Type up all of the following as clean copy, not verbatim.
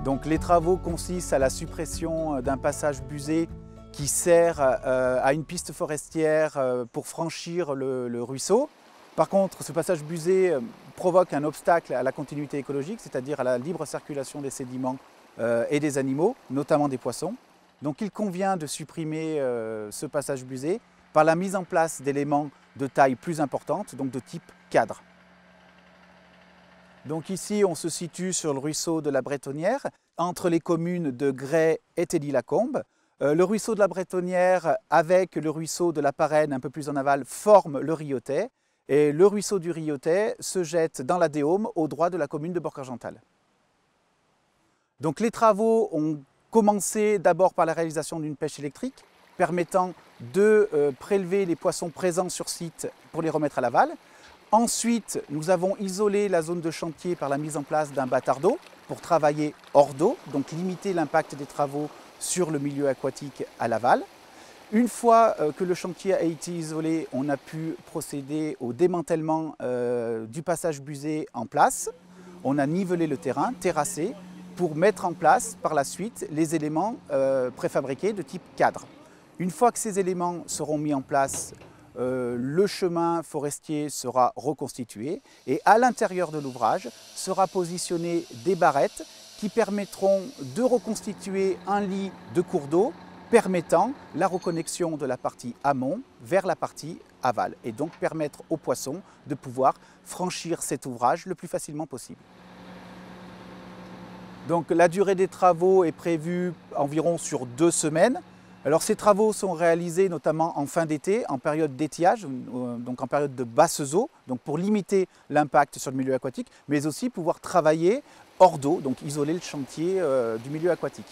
Donc les travaux consistent à la suppression d'un passage busé qui sert à une piste forestière pour franchir le ruisseau. Par contre, ce passage busé provoque un obstacle à la continuité écologique, c'est-à-dire à la libre circulation des sédiments et des animaux, notamment des poissons. Donc il convient de supprimer ce passage busé par la mise en place d'éléments de taille plus importante, donc de type cadre. Donc ici, on se situe sur le ruisseau de la Bretonnière, entre les communes de Gray et Thédy-Lacombe. Le ruisseau de la Bretonnière avec le ruisseau de la Parenne un peu plus en aval forment le Riotet. Et le ruisseau du Riotet se jette dans la Déôme au droit de la commune de Bourg-Argental. Donc les travaux ont commencé d'abord par la réalisation d'une pêche électrique permettant de prélever les poissons présents sur site pour les remettre à l'aval. Ensuite, nous avons isolé la zone de chantier par la mise en place d'un bâtard d'eau pour travailler hors d'eau, donc limiter l'impact des travaux sur le milieu aquatique à l'aval. Une fois que le chantier a été isolé, on a pu procéder au démantèlement du passage busé en place. On a nivelé le terrain, terrassé, pour mettre en place par la suite les éléments préfabriqués de type cadre. Une fois que ces éléments seront mis en place, le chemin forestier sera reconstitué et à l'intérieur de l'ouvrage sera positionné des barrettes qui permettront de reconstituer un lit de cours d'eau permettant la reconnexion de la partie amont vers la partie aval et donc permettre aux poissons de pouvoir franchir cet ouvrage le plus facilement possible. Donc la durée des travaux est prévue environ sur 2 semaines. Alors ces travaux sont réalisés notamment en fin d'été, en période d'étiage, donc en période de basses eaux, donc pour limiter l'impact sur le milieu aquatique, mais aussi pouvoir travailler hors d'eau, donc isoler le chantier du milieu aquatique.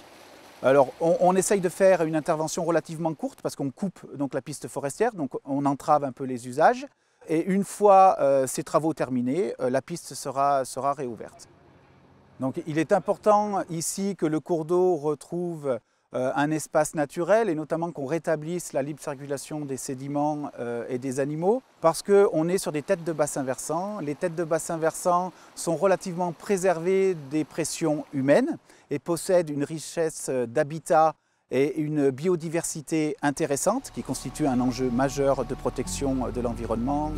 Alors on essaye de faire une intervention relativement courte parce qu'on coupe donc la piste forestière, donc on entrave un peu les usages. Et une fois ces travaux terminés, la piste sera réouverte. Donc il est important ici que le cours d'eau retrouve un espace naturel et notamment qu'on rétablisse la libre circulation des sédiments et des animaux parce qu'on est sur des têtes de bassin versant. Les têtes de bassin versant sont relativement préservées des pressions humaines et possèdent une richesse d'habitat et une biodiversité intéressante qui constitue un enjeu majeur de protection de l'environnement.